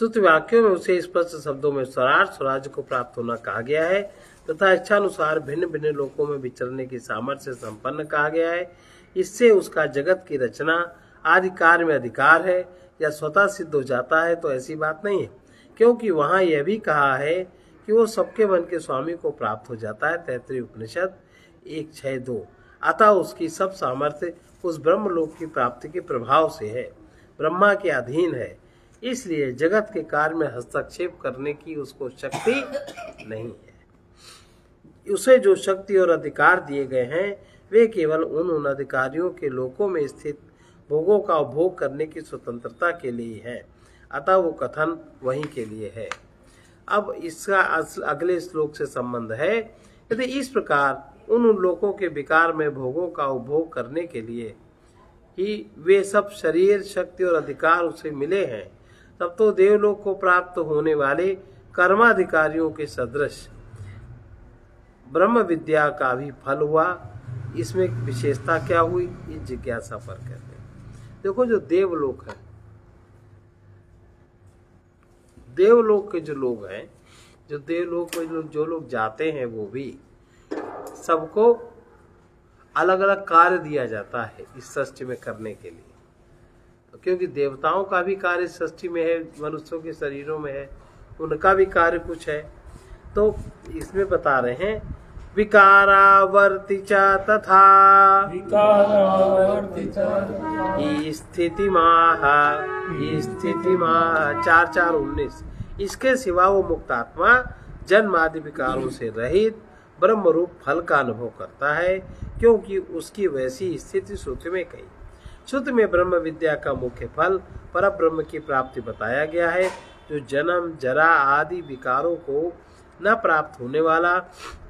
श्रुति वाक्यों में उसे स्पष्ट शब्दों में स्वराट स्वराज्य को प्राप्त होना कहा गया है तथा इच्छानुसार भिन्न भिन्न लोकों में विचरने की सामर्थ्य संपन्न कहा गया है। इससे उसका जगत की रचना आदि कार्य में अधिकार है या स्वतः सिद्ध हो जाता है, तो ऐसी बात नहीं है, क्योंकि वहां यह भी कहा है कि वो सबके मन के स्वामी को प्राप्त हो जाता है। तैत्तिरीय उपनिषद 1:6-2। अतः उसकी सब सामर्थ्य उस ब्रह्मलोक की प्राप्ति के प्रभाव से है, ब्रह्मा के अधीन है, इसलिए जगत के कार्य में हस्तक्षेप करने की उसको शक्ति नहीं है। उसे जो शक्ति और अधिकार दिए गए हैं वे केवल उन अधिकारियों के लोकों में स्थित भोगों का उपभोग करने की स्वतंत्रता के लिए है, अतः वो कथन वहीं के लिए है। अब इसका अगले श्लोक से संबंध है। यदि इस प्रकार उन लोकों के विकार में भोगों का उपभोग करने के लिए ही वे सब शरीर शक्ति और अधिकार उसे मिले हैं, तब तो देवलोक को प्राप्त होने वाले कर्माधिकारियों के सदृश ब्रह्म विद्या का भी फल हुआ। इसमें विशेषता क्या हुई, इस जिज्ञासा पर कहते हैं। देखो, जो देवलोक है, देवलोक के जो लोग हैं, जो देवलोक में जो लोग जाते हैं, वो भी सबको अलग अलग कार्य दिया जाता है इस सृष्टि में करने के लिए। तो क्योंकि देवताओं का भी कार्य सृष्टि में है, मनुष्यों के शरीरों में है, उनका भी कार्य कुछ है। तो इसमें बता रहे हैं विकारावर्ति च तथा स्थितिमाह 4:4-19। इसके सिवा वो मुक्तात्मा जन्म आदि विकारों से रहित ब्रह्म रूप फल का अनुभव करता है, क्योंकि उसकी वैसी स्थिति श्रुति में कही। श्रुति में ब्रह्म विद्या का मुख्य फल पर ब्रह्म की प्राप्ति बताया गया है, जो जन्म जरा आदि विकारों को न प्राप्त होने वाला,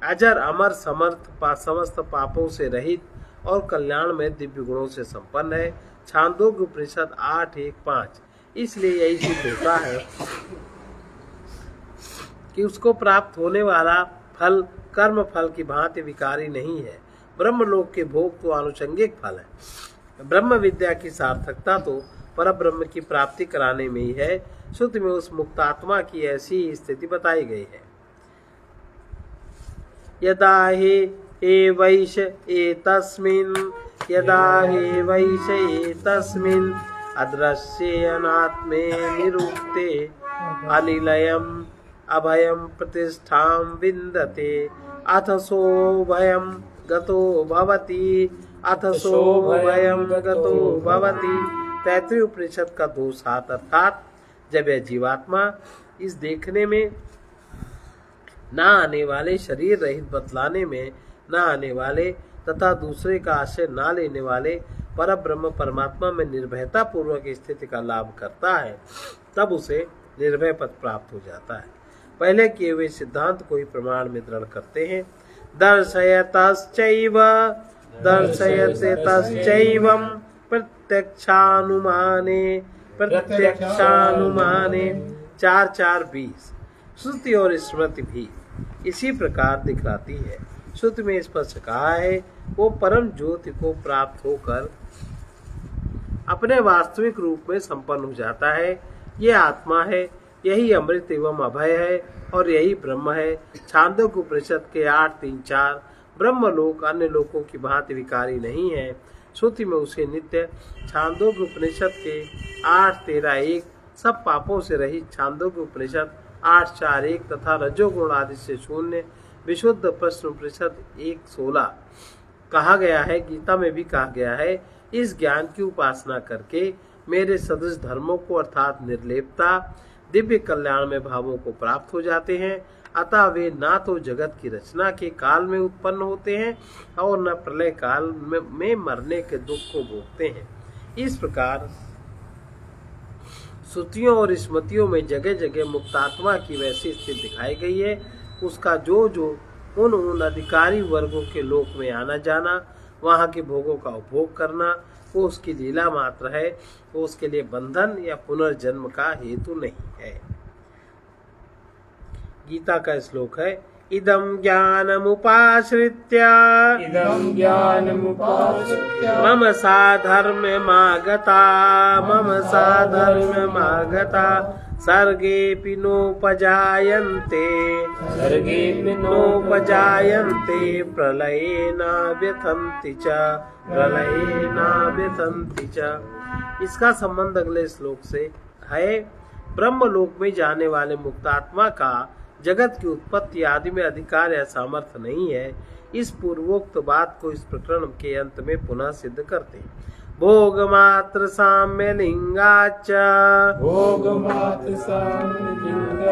अजर अमर समर्थ समस्त पापों से रहित और कल्याण में दिव्य गुणों से संपन्न है। छांदोग्य उपनिषद 8:1-5। इसलिए यही सिद्ध होता है कि उसको प्राप्त होने वाला फल कर्म फल की भांति विकारी नहीं है। ब्रह्मलोक के भोग तो आनुषंगिक फल है। ब्रह्म विद्या की सार्थकता तो पर ब्रह्म की प्राप्ति कराने में ही है। श्रुति में उस मुक्तात्मा की ऐसी स्थिति बताई गई है। यदा हे वैश एतस्मिन् अदृश्ये अनात्मे निरुक्ते अनिलयम् अभयं प्रतिष्ठां विन्दते अथ सोऽभयं गतो भवति। तैत्तिरीय उपनिषद का 2:7। अर्थात जब यह जीवात्मा इस देखने में न आने वाले, शरीर रहित बतलाने में न आने वाले तथा दूसरे का आश्रय न लेने वाले पर ब्रह्म परमात्मा में निर्भयता पूर्वक स्थिति का लाभ करता है, तब उसे निर्भय पद प्राप्त हो जाता है। पहले किए हुए सिद्धांत को ही प्रमाण में दृढ़ करते हैं। दर्शयतश्चैव प्रत्यक्षानुमाने 4:4-20। श्रुति और स्मृति भी इसी प्रकार दिखलाती है। श्रुति में स्पष्ट कहा है वो परम ज्योति को प्राप्त होकर अपने वास्तविक रूप में संपन्न हो जाता है। ये आत्मा है, यही अमृत एवं अभय है और यही ब्रह्म है। छांदोग्य उपनिषद के 8:3-4। ब्रह्मलोक अन्य लोकों की भांति विकारी नहीं है। श्रुति में उसे नित्य। छांदोग्य उपनिषद के 8:13-1। सब पापों से रहित। छांदोग्य उपनिषद 8:4-1 तथा रजोगुण आदि से शून्य। विशुद्ध प्रश्न उपनिषद 1:16। कहा गया है, गीता में भी कहा गया है, इस ज्ञान की उपासना करके मेरे सदृश धर्मों को अर्थात निर्लेपता दिव्य कल्याण में भावों को प्राप्त हो जाते हैं। अतः वे ना तो जगत की रचना के काल में उत्पन्न होते हैं और न प्रलय काल में मरने के दुख को भोगते हैं। इस प्रकार श्रुतियों और स्मृतियों में जगह जगह मुक्तात्मा की वैसी स्थिति दिखाई गई है। उसका जो उन अधिकारी वर्गों के लोक में आना जाना, वहां के भोगों का उपभोग करना, वो उसकी लीला मात्र है। वो उसके लिए बंधन या पुनर्जन्म का हेतु नहीं है। गीता का श्लोक है, इदं ज्ञानमुपाश्रित्य मम साधर्म्यमागता सर्गे नोपजायन्ते प्रलये न व्यथन्ति च। इसका संबंध अगले श्लोक से है। ब्रह्मलोक में जाने वाले मुक्तात्मा का जगत की उत्पत्ति आदि में अधिकार या सामर्थ्य नहीं है। इस पूर्वोक्त बात को इस प्रकरण के अंत में पुनः सिद्ध करते हैं। भोग मात्र साम्य लिंगाच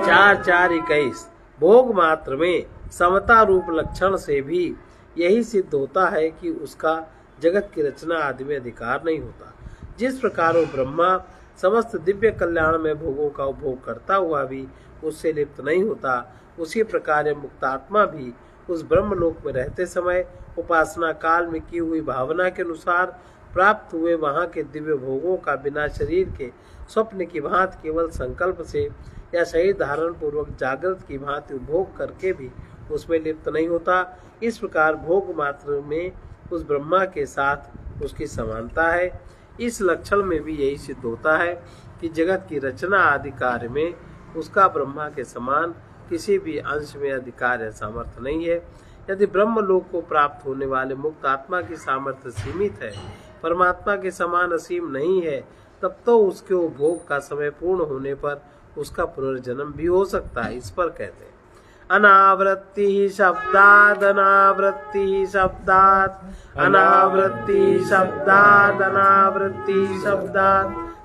4:4:21। भोग मात्र में समता रूप लक्षण से भी यही सिद्ध होता है कि उसका जगत की रचना आदि में अधिकार नहीं होता। जिस प्रकार वो ब्रह्मा समस्त दिव्य कल्याण में भोगों का उपभोग करता हुआ भी उससे लिप्त नहीं होता, उसी प्रकार ये मुक्तात्मा भी उस ब्रह्मलोक में रहते समय उपासना काल में की हुई भावना के अनुसार प्राप्त हुए वहां के दिव्य भोगों का बिना शरीर के स्वप्न की भांति केवल संकल्प से या शरीर धारण पूर्वक जागृत की भांति उपभोग करके भी उसमें लिप्त नहीं होता। इस प्रकार भोग मात्र में उस ब्रह्मा के साथ उसकी समानता है। इस लक्षण में भी यही सिद्ध होता है कि जगत की रचना आदि कार्य में उसका ब्रह्मा के समान किसी भी अंश में अधिकार या सामर्थ्य नहीं है। यदि ब्रह्मलोक को प्राप्त होने वाले मुक्त आत्मा की सामर्थ्य सीमित है, परमात्मा के समान असीम नहीं है, तब तो उसके उपभोग का समय पूर्ण होने पर उसका पुनर्जन्म भी हो सकता है। इस पर कहते हैं अनावृत्ति शब्दाद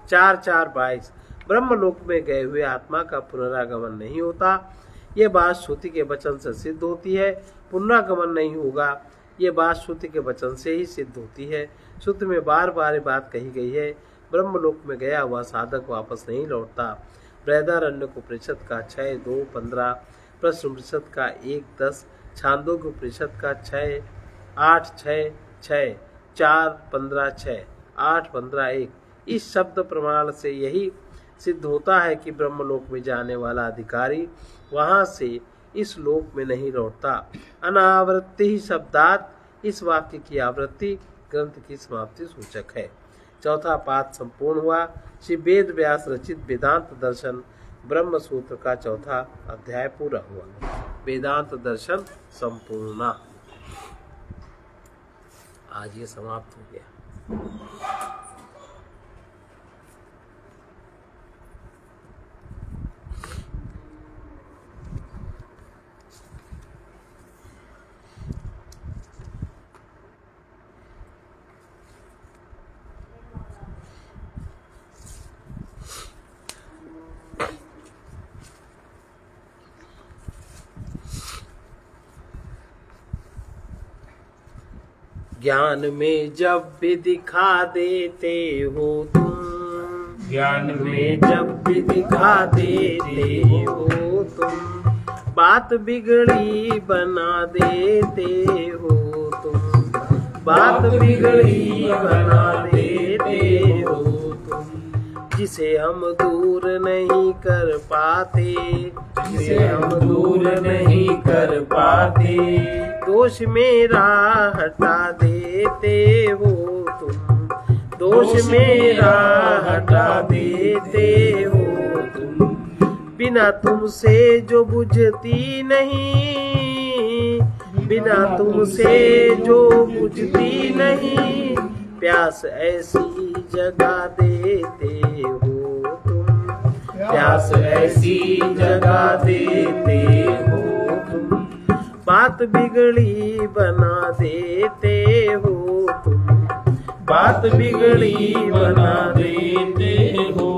4:4:22। ब्रह्मलोक में गए हुए आत्मा का पुनरागमन नहीं होता। ये बात श्रुति के वचन से सिद्ध होती है। पुनरागमन नहीं होगा, ये बात श्रुति के वचन से ही सिद्ध होती है। श्रुति में बार बार बात कही गई है। ब्रह्मलोक में गया हुआ साधक वापस नहीं लौटता। बृहदारण्यक उपनिषद का 6:2-15, प्रश्न उपनिषद का 1:10, छांदोग्य उपनिषद का 6:8-6, 4:15-6, 8:15-1। इस शब्द प्रमाण से यही सिद्ध होता है कि ब्रह्मलोक में जाने वाला अधिकारी वहां से इस लोक में नहीं लौटता। अनावृत्ति ही शब्दात, इस वाक्य की आवृत्ति ग्रंथ की समाप्ति सूचक है। चौथा पाठ संपूर्ण हुआ। श्री वेद व्यास रचित वेदांत दर्शन ब्रह्म सूत्र का चौथा अध्याय पूरा हुआ। वेदांत दर्शन संपूर्ण आज ये समाप्त हो गया। ज्ञान में जब भी दिखा देते हो तुम, ज्ञान में जब भी दिखा देते हो तुम, बात बिगड़ी बना देते हो तुम, बात बिगड़ी बना देते हो तुम। जिसे हम दूर नहीं कर पाते, जिसे हम दूर नहीं कर पाते, दोष मेरा हटा देते हो तुम, दोष मेरा हटा देते हो तुम। बिना तुमसे जो बुझती नहीं, बिना तुमसे जो बुझती नहीं, प्यास ऐसी जगा देते हो तुम, प्यास ऐसी जगा देते हो तुम। बात बिगड़ी बना देते हो तुम, बात बिगड़ी बना देते हो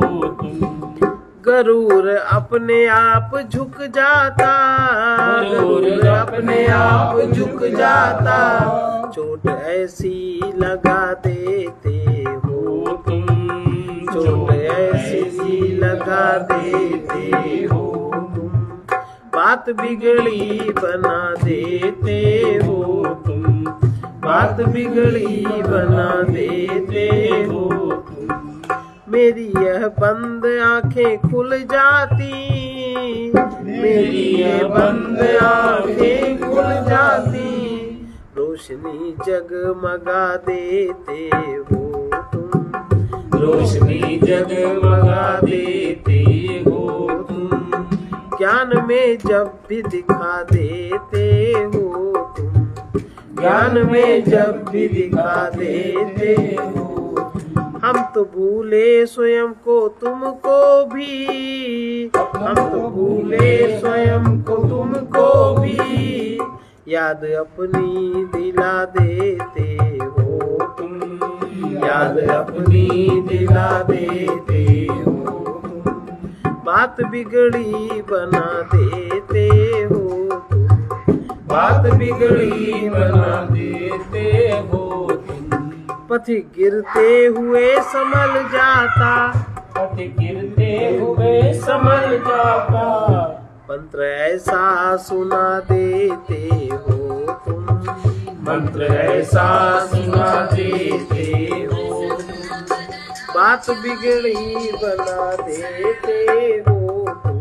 तुम। गरूर अपने आप झुक जाता, गरूर अपने आप झुक जाता, चोट ऐसी लगा देते हो तुम, चोट ऐसी लगा देते हो तुम। बात बिगड़ी बना देते हो तुम, बात बिगड़ी बना देते हो तुम। मेरी यह बंद आंखें खुल जाती, मेरी यह बंद आंखें खुल जाती, रोशनी जगमगा देते हो तुम, रोशनी जगमगा देते हो ज्ञान में जब भी दिखा देते हो तुम, ज्ञान में जब भी दिखा देते हो। हम तो भूले स्वयं को तुमको भी, हम तो भूले स्वयं को तुमको भी, याद अपनी दिला देते हो तुम, याद अपनी दिला देते हो तुम। बात बिगड़ी बना देते हो तुम, बात बिगड़ी बना देते हो तुम। पथिक गिरते हुए संभल जाता, पथिक गिरते हुए संभल जाता। मंत्र ऐसा सुना देते हो तुम, मंत्र ऐसा सुना देते हो। बात बिगड़ी बना देते हो तुम,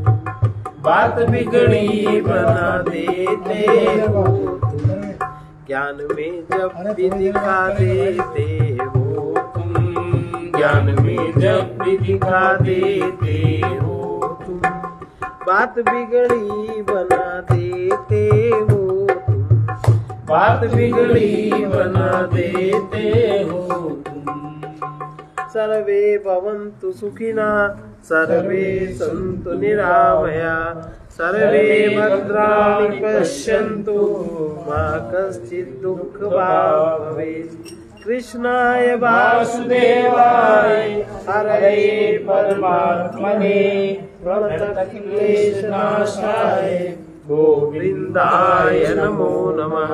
बात बिगड़ी बना देते हो तुम। ज्ञान में जब भी दिखा देते हो तुम, ज्ञान में जब भी दिखा देते हो तुम। बात बिगड़ी बना देते हो तुम, बात बिगड़ी बना देते हो तुम। सर्वे भवन्तु सुखिनः, सर्वे सन्तु निरामया, सर्वे भद्राणि पश्यन्तु, मा कश्चित् दुःखभाग् भवेत्। कृष्णाय वासुदेवाय हरये परमात्मने प्रणतक्लेशनाशाय गोविन्दाय नमो नमः।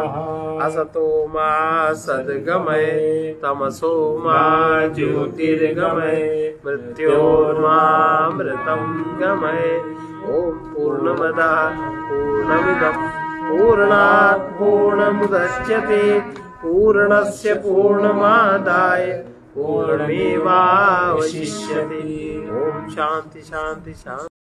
असतो मा सद्गमय, तमसो मा ज्योतिर्गमय, मृत्योर्मामृतं गमय। ओम पूर्णमदः पूर्णमिदं पूर्णात् पूर्णमुदच्यते, पूर्णस्य पूर्णमादाय पूर्णमेवावशिष्यते। ओम शांति शांति शांति।